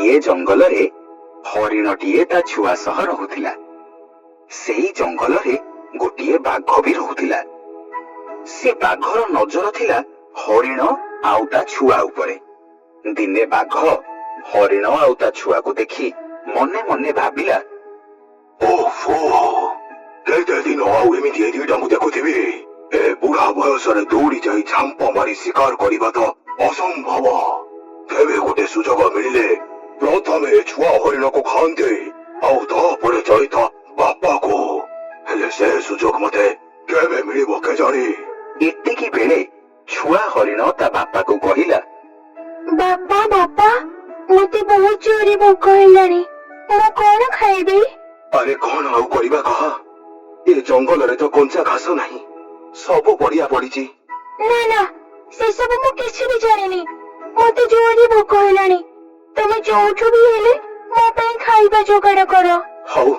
ଗୋଟିଏ ଜଙ୍ଗଲରେ ହରିଣଟିଏ ତା ଛୁଆ ସହ ରହୁଥିଲା। ସେଇ ଜଙ୍ଗଲରେ ଗୋଟିଏ ବାଘ ବି ରହୁଥିଲା। ସେ ବାଘର ନଜର ଥିଲା ହରିଣ ଆଉ ତା ଛୁଆ ଉପରେ। ଦିନେ ବାଘ ହରିଣ ଆଉ ତା ଛୁଆକୁ ଦେଖି ମନେ ମନେ ଭାବିଲା, ଓହୋ, କେତେ ଦିନ ଆଉ ଏମିତି ଏ ଦିଟାଙ୍କୁ ଦେଖୁଥିବି। ଏ ବୁଢା ବୟସରେ ଦୌଡ଼ି ଯାଇ ଝାମ୍ପ ମାରି ଶିକାର କରିବା ତ ଅସମ୍ଭବ। କେବେ ଗୋଟେ ସୁଯୋଗ ମିଳିଲେ ପ୍ରଥମେ ଛୁଆ ହରିଣକୁ ଖାଆନ୍ତେ, ଆଉ ତାପରେ ଯାଇ ତା ବାପାକୁ। ହେଲେ ସେ ସୁଯୋଗ ମତେ କେବେ ମିଳିବ କେଜାଣି। ଏତିକି ବେଳେ ଛୁଆ ହରିଣ ତା ବାପାକୁ କହିଲା, ବାପା ବାପା, ମତେ ବହୁତ ଜୋରେ ଭୋକ ହେଲାଣି, ମୁଁ କଣ ଖାଇବି? ଆରେ କଣ ଆଉ କରିବା କହ? ଏ ଜଙ୍ଗଲରେ ତ କଞ୍ଚା ଘାସ ନାହିଁ, ସବୁ ପଡିଆ ପଡିଛି। ନା ନା, ସେସବୁ ମୁଁ କିଛି ବି ଜାଣିନି। ମତେ ଜୋରେ ଭୋକ ହେଲାଣି। ତମେ ଯୋଉଠୁ ବି ହେଲେ ମୋ ପାଇଁ ଖାଇବା ଯୋଗାଡ଼ କର। ହଉ,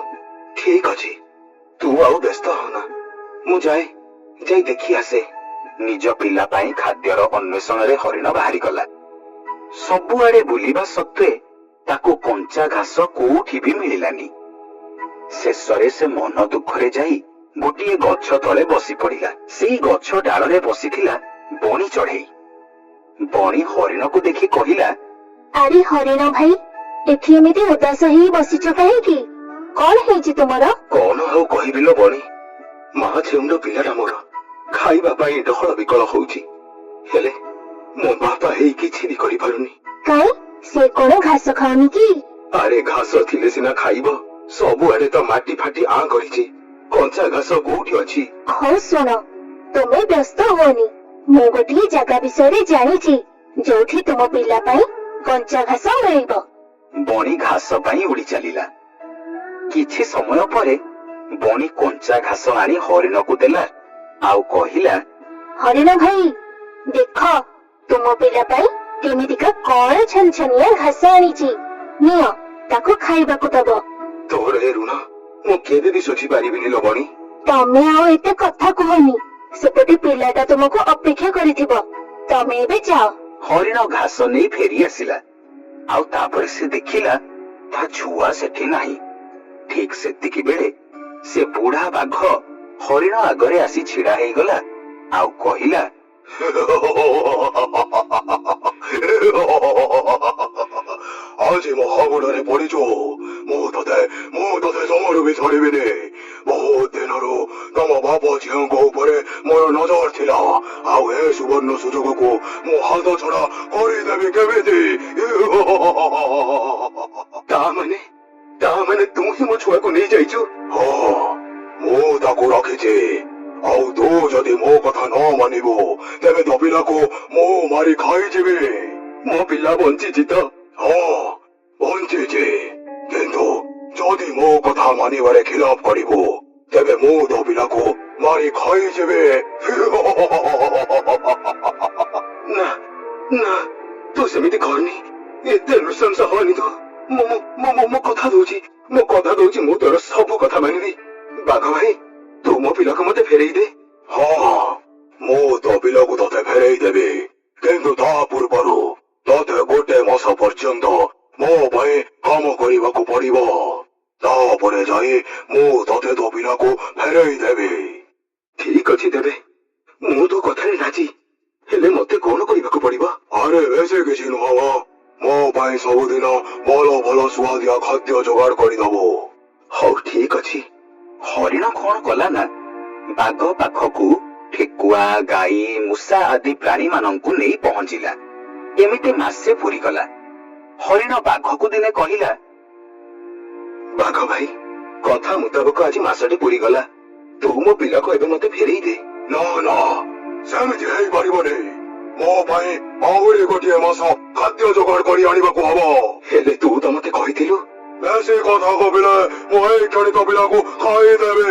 ଠିକ ଅଛି, ତୁ ଆଉ ବ୍ୟସ୍ତ ହନା, ମୁଁ ଯାଇ ଦେଖି ଆସେ। ନିଜ ପିଲା ପାଇଁ ଖାଦ୍ୟର ଅନ୍ୱେଷଣରେ ହରିଣ ବାହାରିଗଲା। ସବୁଆଡେ ବୁଲିବା ସତ୍ତ୍ୱେ ତାକୁ କଞ୍ଚା ଘାସ କୋଉଠି ବି ମିଳିଲାନି। ଶେଷରେ ସେ ମନ ଦୁଃଖରେ ଯାଇ ଗୋଟିଏ ଗଛ ତଳେ ବସି ପଡିଲା। ସେଇ ଗଛ ଡାଳରେ ବସିଥିଲା ବଣି ଚଢେଇ। ବଣି ହରିଣକୁ ଦେଖି କହିଲା, ଆରେ ହରିଣ ଭାଇ, ଏଠି ଏମିତି ଉଦାସ ହେଇ ବସିଛ କାହିଁକି? କଣ ହେଇଛି ତୁମର? କଣ ଆଉ କହିବି ଲୋ ବଣି, ମା ଛେଉଣ୍ଡ ପିଲାଟା ମୋର ଖାଇବା ପାଇଁ ଡହଳ ବିକଳ ହଉଛି। ହେଲେ ମୋ ବାପା ହେଇ କିଛି ବି କରିପାରୁନି। କାଇଁ, ସେ କଣ ଘାସ ଖାଉନି କି? ଆରେ ଘାସ ଥିଲେ ସିନା ଖାଇବ, ସବୁଆଡେ ତ ମାଟି ଫାଟି ଆଁ କରିଛି, କଞ୍ଚା ଘାସ କୋଉଠି ଅଛି? ହଉ ଶୁଣ, ତୁମେ ବ୍ୟସ୍ତ ହୁଅନି। ମୁଁ ଗୋଟିଏ ଜାଗା ବିଷୟରେ ଜାଣିଛି ଯୋଉଠି ତୁମ ପିଲା ପାଇଁ କଞ୍ଚା ଘାସ ମିଳିବ। ବଣି ଘାସ ପାଇଁ ଉଡି ଚାଲିଲା। କିଛି ସମୟ ପରେ ବଣି କଞ୍ଚା ଘାସ ଆଣି ହରିଣକୁ ଦେଲା ଆଉ କହିଲା, ହରିଣ ଭାଇ, ଦେଖ, ତୁମ ପିଲା ପାଇଁ କେମିତିକା କଣ ଛନଛନିଆ ଘାସ ଆଣିଛି। ନିଅ, ତାକୁ ଖାଇବାକୁ ଦବ। ତୋର ଏ ଋଣ ମୁଁ କେବେ ବି ଶୁଝି ପାରିବିନି ଲୋ ବଣି। ତମେ ଆଉ ଏତେ କଥା କୁହନି, ସେପଟେ ପିଲାଟା ତୁମକୁ ଅପେକ୍ଷା କରିଥିବ। ତମେ ଏବେ ଯାଅ। ହରିଣ ଘାସ ନେଇ ଫେରି ଆସିଲା। ଆଉ ତାପରେ ସେ ଦେଖିଲା ତା ଛୁଆ ସେଠି ନାହିଁ। ଠିକ ସେତିକି ବେଳେ ସେ ବୁଢା ବାଘ ହରିଣ ଆଗରେ ଆସି ଛିଡା ହେଇଗଲା ଆଉ କହିଲା, ଆଜି ମୋ ହାବୁଡରେ ପଡିଛୁ। ମୁଁ ତତେ ଜମାରୁ ବି ଛାଡିବିନି। ବହୁତ ଦିନରୁ ତମ ବାପ ଝିଅଙ୍କ ଉପରେ ମୋର ନଜର ଥିଲା, ଆଉ ଏ ସୁବର୍ଣ୍ଣ ସୁଯୋଗକୁ ମୁଁ ହାତ ଛଡା କରିଦେବି କେମିତି? ତାମାନେ ତୁ ହିଁ ମୋ ଛୁଆକୁ ନେଇ ଯାଇଛୁ? ହଁ, ମୁଁ ତାକୁ ରଖିଛି। ଆଉ ତୁ ଯଦି ମୋ କଥା ନ ମାନିବୁ, ତେବେ ତୋ ପିଲାକୁ ମୁଁ ମାରି ଖାଇଯିବି। ମୋ ପିଲା ବଞ୍ଚିଛି ତ? ହଁ, ବଞ୍ଚିଛି, କିନ୍ତୁ ଯଦି ମୋ କଥା ମାନିବାରେ ଖିଲାପ କରିବୁ, ତେବେ ମୁଁ ତୋ ପିଲାକୁ ମାରି ଖାଇଯିବି। ନା ନା, ତୁ ସେମିତି କରନି, ଏତେ ନୃଶଂସ ହନି ତୁ। ମୁଁ କଥା ଦଉଛି ମୁଁ ତୋର ସବୁ କଥା ମାନିବି। ବାଘ ଭାଇ, ତୁ ମୋ ପିଲାକୁ ମତେ ଫେରେଇ ଦେ। ହଁ, ମୁଁ ତୋ ପିଲାକୁ ତତେ ଫେରେଇ ଦେବି, କିନ୍ତୁ ତା ପୂର୍ବରୁ ତତେ ଗୋଟେ ମାସ ପର୍ଯ୍ୟନ୍ତ ମୋ ପାଇଁ କାମ କରିବାକୁ ପଡିବ। ତାପରେ ଯାଇ ମୁଁ ତତେ ତୋ ପିଲାକୁ ଫେରେଇ ଦେବି। ଠିକ ଅଛି ତେବେ, ମୁଁ ତୋ କଥାରେ ରାଜି। ହେଲେ ମତେ କଣ କରିବାକୁ ପଡିବ? ଆରେ ବେଶୀ କିଛି ନୁହଁ, ମୋ ପାଇଁ ସବୁଦିନ ଭଲ ଭଲ ସୁଆଦିଆ ଖାଦ୍ୟ ଯୋଗାଡ଼ କରିଦବୁ। ହଉ ଠିକ ଅଛି। ହରିଣ କଣ କଲା ନା, ବାଘ ପାଖକୁ ଠେକୁଆ, ଗାଈ, ମୂଷା ଆଦି ପ୍ରାଣୀ ମାନଙ୍କୁ ନେଇ ପହଞ୍ଚିଲା। ଏମିତି ମାସେ ପୂରିଗଲା। ହରିଣ ବାଘକୁ ଦିନେ କହିଲା, ବାଘ ଭାଇ, କଥା ମୁତାବକ ଆଜି ମାସଟେ ପୂରିଗଲା। ତୁ ମୋ ପିଲାକୁ ଏବେ ମତେ ଫେରେଇ ଦେ। ନା ନା, ସେମିତି ହେଇପାରିବନି। ମୋ ପାଇଁ ଆହୁରି ଗୋଟିଏ ମାସ ଖାଦ୍ୟ ଯୋଗାଡ଼ କରି ଆଣିବାକୁ ହବ। ହେଲେ ତୁ ତ ମତେ କହିଥିଲୁ। ବେଶୀ କଥା କହିଲେ ମୁଁ ଏଇ କ୍ଷଣି ତୋ ପିଲାକୁ ଖାଇଦେବି।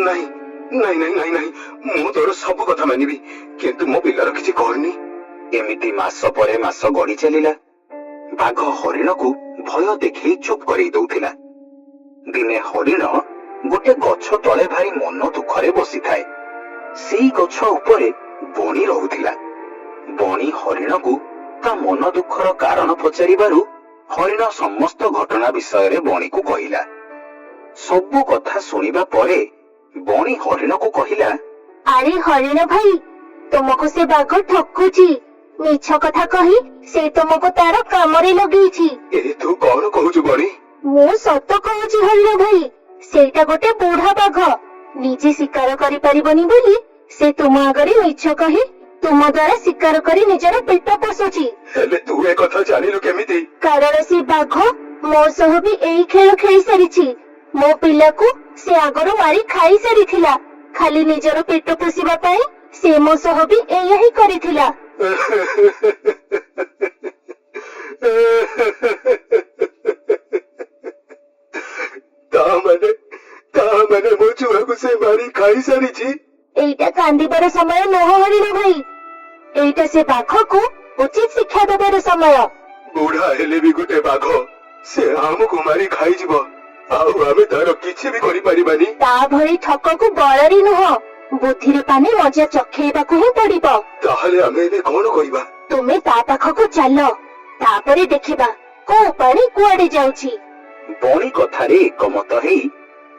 ନାଇଁ ନାଇଁ ନାଇଁ ନାଇଁ ନାଇଁ, ମୁଁ ତୋର ସବୁ କଥା ମାନିବି, କିନ୍ତୁ ମୋ ପିଲାର କିଛି କରନି। ଏମିତି ମାସ ପରେ ମାସ ଗଡି ଚାଲିଲା। ବାଘ ହରିଣକୁ ଭୟ ଦେଖେଇ ଚୁପ୍ କରେଇ ଦଉଥିଲା। ଦିନେ ହରିଣ ଗୋଟେ ଗଛ ତଳେ ଭାରି ମନ ଦୁଃଖରେ ବସିଥାଏ। ସେଇ ଗଛ ଉପରେ ବଣି ରହୁଥିଲା। ବଣି ହରିଣକୁ ତା ମନ ଦୁଃଖର କାରଣ ପଚାରିବାରୁ ହରିଣ ସମସ୍ତ ଘଟଣା ବିଷୟରେ ବଣିକୁ କହିଲା। ସବୁ କଥା ଶୁଣିବା ପରେ ବଣି ହରିଣକୁ କହିଲା, ଆରେ ହରିଣ ଭାଇ, ତୁମକୁ ସେ ବାଘ ଠକୁଛି। ମିଛ କଥା କହି ସେ ତୁମକୁ ତାର କାମରେ ଲଗେଇଛି। ଏ ତୁ କଣ କହୁଛୁ ବଣି? ମୁଁ ସତ କହୁଛି ହରିଣ ଭାଇ, ସେଇଟା ଗୋଟେ ବୁଢା ବାଘ। ନିଜେ ଶିକାର କରିପାରିବନି ବୋଲି ସେ ତୁମ ଆଗରେ ମିଛ କହି ତୁମ ଦ୍ୱାରା ଶିକାର କରି ନିଜର ପେଟ ପୋଷୁଛି। ହେଲେ ତୁ ଏ କଥା ଜାଣିଲୁ କେମିତି? କାରଣ ସେ ବାଘ ମୋ ସହ ବି ଏଇ ଖେଳ ଖେଳି ସାରିଛି। ମୋ ପିଲାକୁ ସେ ଆଗରୁ ମାରି ଖାଇ ସାରିଥିଲା। ଖାଲି ନିଜର ପେଟ ପୋଷିବା ପାଇଁ ସେ ମୋ ସହ ବି ଏଇଆ ହିଁ କରିଥିଲା। ତାମାନେ ମୋ ଛୁଆକୁ ସେ ମାରି ଖାଇ ସାରିଛି। ଏଇଟା କାନ୍ଦିବାର ସମୟ ନୁହଁ ହରିଣ ଭାଇ, ଏଇଟା ସେ ବାଘକୁ ଉଚିତ ଶିକ୍ଷା ଦେବାର ସମୟ। ବୁଢା ହେଲେ ବି ଗୋଟେ ବାଘ, ସେ ଆମକୁ ମାରି ଖାଇଯିବ, ଆଉ ଆମେ ତାର କିଛି ବି କରିପାରିବାନି। ତା ଭଳି ଠକକୁ ବଳରେ ନୁହଁ, ବୁଦ୍ଧିରେ ପାନି ମଜା ଚଖେଇବାକୁ ହିଁ ପଡିବ। ତାହେଲେ ଆମେ ଏବେ କଣ କରିବା? ତୁମେ ତା ପାଖକୁ ଚାଲ, ତାପରେ ଦେଖିବା କୋଉ ପାଣି କୁଆଡେ ଯାଉଛି। ବଣି କଥାରେ ଏକମତ ହେଇ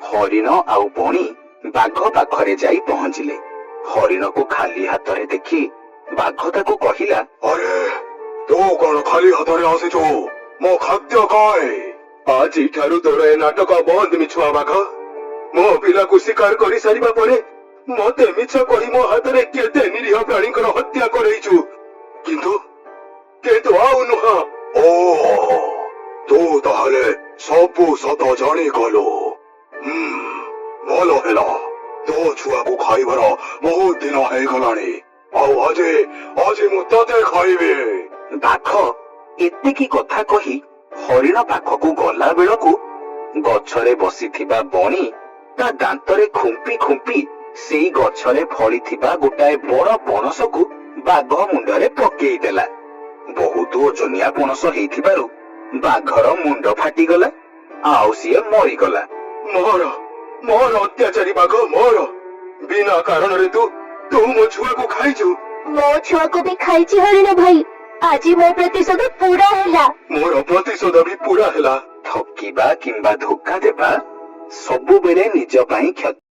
ହରିଣ ଆଉ ବଣି ବାଘ ପାଖରେ ଯାଇ ପହଞ୍ଚିଲେ। ହରିଣକୁ ଖାଲି ହାତରେ ଦେଖି ବାଘ ତାକୁ କହିଲା, ଆରେ ତୁ କଣ ଖାଲି ହାତରେ ଆସିଛୁ? ମୋ ଖାଦ୍ୟ ଖାଏ। ଆଜିଠାରୁ ତୋର ଏ ନାଟକ ବନ୍ଦ ମିଛୁଆ ବାଘ। ମୋ ପିଲାକୁ ଶିକାର କରି ସାରିବା ପରେ ମତେ ମିଛ କହି ମୋ ହାତରେ କେତେ ନିରୀହ ପ୍ରାଣୀଙ୍କର ହତ୍ୟା କରେଇଛୁ, କିନ୍ତୁ ଆଉ ନୁହଁ। ଓ ତୁ ତାହେଲେ ସବୁ ସତ ଜାଣିଗଲୁ। ଭଲ ହେଲା, ତୋ ଛୁଆକୁ ଖାଇବାର ବହୁତ ଦିନ ହେଇଗଲାଣି, ଆଉ ଆଜି ମୁଁ ତତେ ଖାଇବି। ବାଘ ଏତିକି କଥା କହି ହରିଣ ପାଖକୁ ଗଲା ବେଳକୁ ଗଛରେ ବସିଥିବା ବଣି ତା ଦାନ୍ତରେ ଖୁମ୍ପି ଖୁମ୍ପି ସେଇ ଗଛରେ ଫଳିଥିବା ଗୋଟାଏ ବଡ ପଣସକୁ ବାଘ ମୁଣ୍ଡରେ ପକେଇଦେଲା। ବହୁତ ଓଜନିଆ ପଣସ ହେଇଥିବାରୁ ବାଘର ମୁଣ୍ଡ ଫାଟିଗଲା, ଆଉ ସିଏ ମରିଗଲା। ମୋର ଅତ୍ୟାଚାରୀ ବାଘ, ମୋର ବିନା କାରଣରେ ତୁ ମୋ ଛୁଆକୁ ଖାଇଛୁ। ମୋ ଛୁଆକୁ ବି ଖାଇଛି ହରିଣ ଭାଇ। ଆଜି ମୋ ପ୍ରତିଶୋଧ ପୁରା ହେଲା। ମୋର ପ୍ରତିଶୋଧ ବି ପୁରା ହେଲା। ଠକିବା କିମ୍ବା ଧୋକା ଦେବା ସବୁବେଳେ ନିଜ ପାଇଁ କ୍ଷତି।